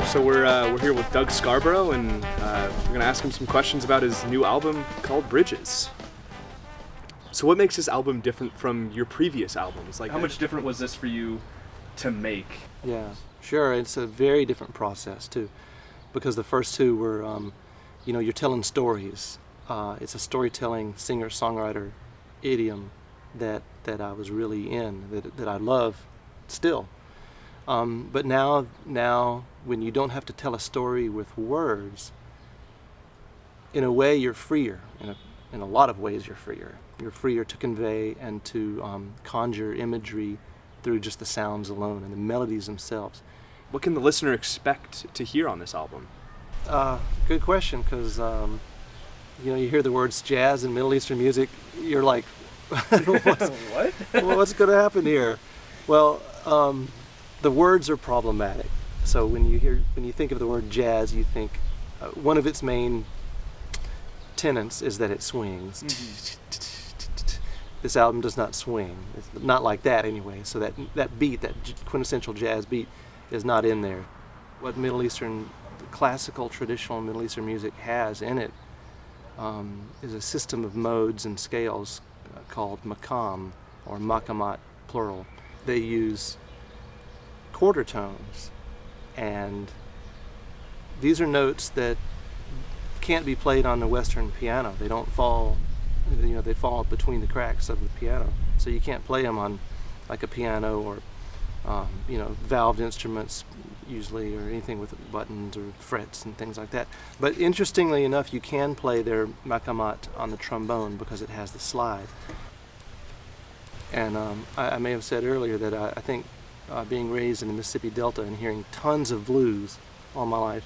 So we're here with Doug Scarborough, and we're gonna ask him some questions about his new album called Bridges. So what makes this album different from your previous albums? Like, how much different was this for you to make? Yeah, sure. It's a very different process too, because the first two were, you're telling stories. It's a storytelling singer-songwriter idiom that I was really in, that I love still. But now when you don't have to tell a story with words, in a way you're freer. In a lot of ways you're freer. You're freer to convey and to conjure imagery through just the sounds alone and the melodies themselves. What can the listener expect to hear on this album? Good question, because you hear the words jazz and Middle Eastern music, you're like, what's going to happen here? Well, the words are problematic. So when you think of the word jazz, you think one of its main tenets is that it swings. Mm-hmm. This album does not swing. It's not like that anyway. So that beat, that quintessential jazz beat, is not in there. What Middle Eastern, classical, traditional Middle Eastern music has in it is a system of modes and scales called maqam, or maqamat plural. They use quarter tones, and these are notes that can't be played on the Western piano. They don't fall, they fall between the cracks of the piano. So you can't play them on like a piano or valved instruments usually, or anything with buttons or frets and things like that. But interestingly enough, you can play their maqamat on the trombone because it has the slide. And I may have said earlier that I think being raised in the Mississippi Delta and hearing tons of blues all my life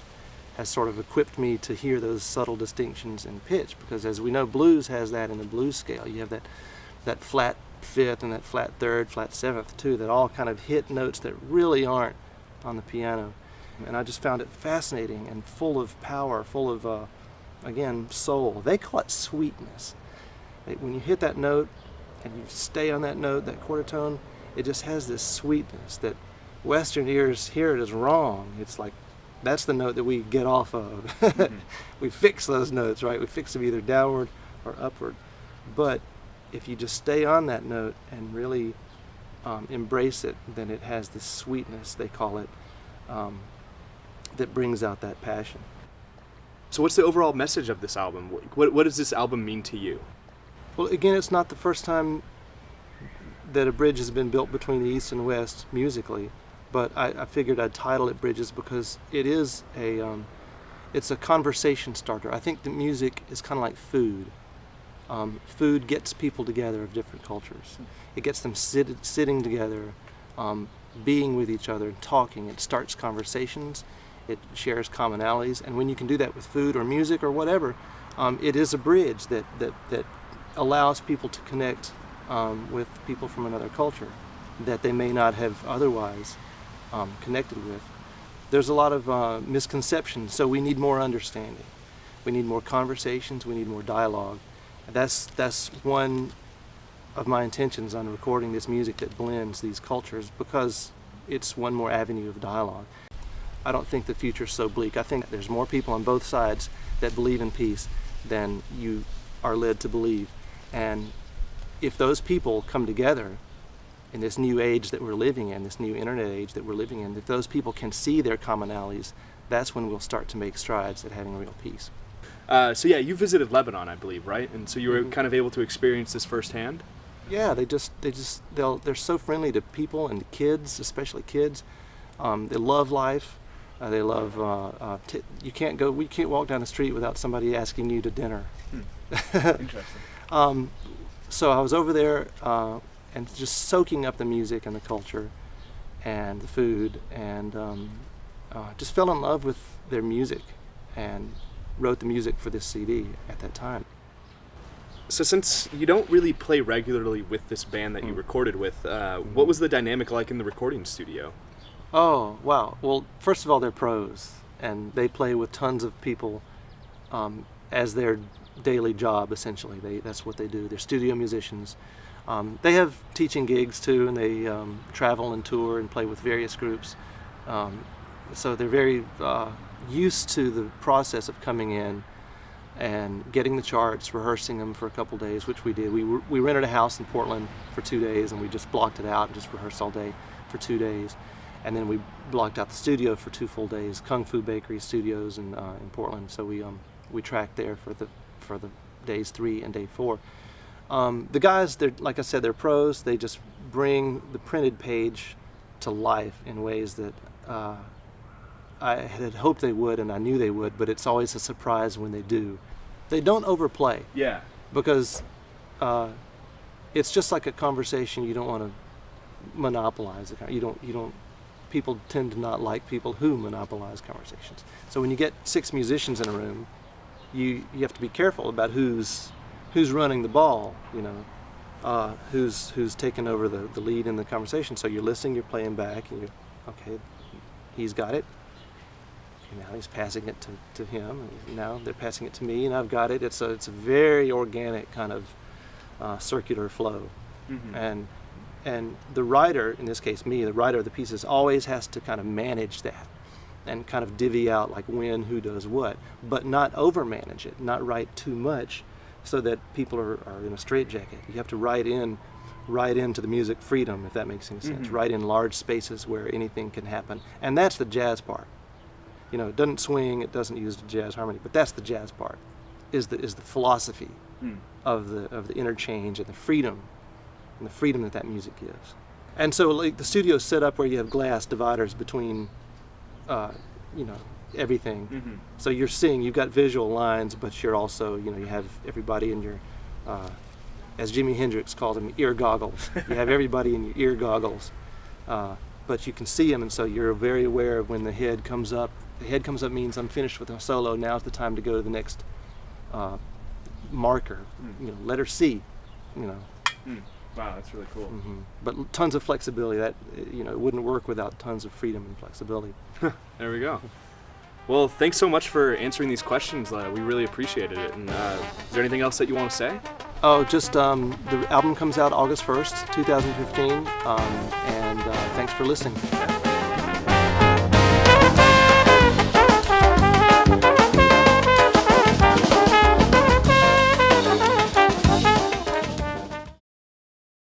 has sort of equipped me to hear those subtle distinctions in pitch, because as we know, blues has that in the blues scale. You have that flat fifth and that flat third, flat seventh too, that all kind of hit notes that really aren't on the piano. And I just found it fascinating and full of power, full of, again, soul. They call it sweetness. When you hit that note and you stay on that note, that quarter tone, it just has this sweetness that Western ears hear it as wrong. It's like, that's the note that we get off of. Mm-hmm. We fix those notes, right? We fix them either downward or upward. But if you just stay on that note and really embrace it, then it has this sweetness, they call it, that brings out that passion. So what's the overall message of this album? What does this album mean to you? Well, again, it's not the first time that a bridge has been built between the East and West musically, but I figured I'd title it Bridges because it is it's a conversation starter. I think the music is kind of like food. Food gets people together of different cultures. It gets them sitting together, being with each other, and talking. It starts conversations. It shares commonalities, and when you can do that with food or music or whatever, it is a bridge that allows people to connect with people from another culture that they may not have otherwise connected with. There's a lot of misconceptions, so we need more understanding. We need more conversations, we need more dialogue. That's one of my intentions on recording this music that blends these cultures, because it's one more avenue of dialogue. I don't think the future's so bleak. I think there's more people on both sides that believe in peace than you are led to believe. And if those people come together in this new age that we're living in, this new internet age that we're living in, if those people can see their commonalities, that's when we'll start to make strides at having real peace. So yeah, you visited Lebanon, I believe, right? And so you were kind of able to experience this firsthand? Yeah, they're so friendly to people and to kids, especially kids. They love life. They love, we can't walk down the street without somebody asking you to dinner. Interesting. So I was over there and just soaking up the music and the culture and the food, and just fell in love with their music and wrote the music for this CD at that time. So since you don't really play regularly with this band that you recorded with, what was the dynamic like in the recording studio? Oh, wow. Well, first of all, they're pros, and they play with tons of people as their daily job, essentially. That's what they do. They're studio musicians. They have teaching gigs, too, and they travel and tour and play with various groups. so they're very used to the process of coming in and getting the charts, rehearsing them for a couple days, which we did. We rented a house in Portland for 2 days, and we just blocked it out and just rehearsed all day for 2 days. And then we blocked out the studio for 2 full days, Kung Fu Bakery Studios in Portland. So we tracked there for the days 3 and day 4. The guys, they're, like I said, they're pros. They just bring the printed page to life in ways that I had hoped they would, and I knew they would, but it's always a surprise when they do. They don't overplay. Yeah. Because it's just like a conversation. You don't want to monopolize it. You don't. People tend to not like people who monopolize conversations. So when you get 6 musicians in a room, you have to be careful about who's running the ball. You know, who's taking over the lead in the conversation. So you're listening, you're playing back, and you're okay. He's got it. Okay, now he's passing it to him. And now they're passing it to me, and I've got it. It's a very organic kind of circular flow, and the writer, in this case me, the writer of the pieces, always has to kind of manage that and kind of divvy out like when, who does what, but not overmanage it, not write too much so that people are in a straitjacket. You have to write into the music freedom, if that makes any sense. Write in large spaces where anything can happen, and that's the jazz part. You know, it doesn't swing, it doesn't use the jazz harmony, but that's the jazz part. Is the philosophy of the interchange and the freedom that music gives. And so, like, the studio's set up where you have glass dividers between, everything. So you've got visual lines, but you're also, you have everybody in your, as Jimi Hendrix called them, ear goggles. You have everybody in your ear goggles, but you can see them, and so you're very aware of when the head comes up. The head comes up means I'm finished with a solo. Now's the time to go to the next marker. Letter C. Wow, that's really cool. But tons of flexibility. That it wouldn't work without tons of freedom and flexibility. There we go. Well, thanks so much for answering these questions. We really appreciated it. And is there anything else that you want to say? Oh, just the album comes out August 1st, 2015, and thanks for listening.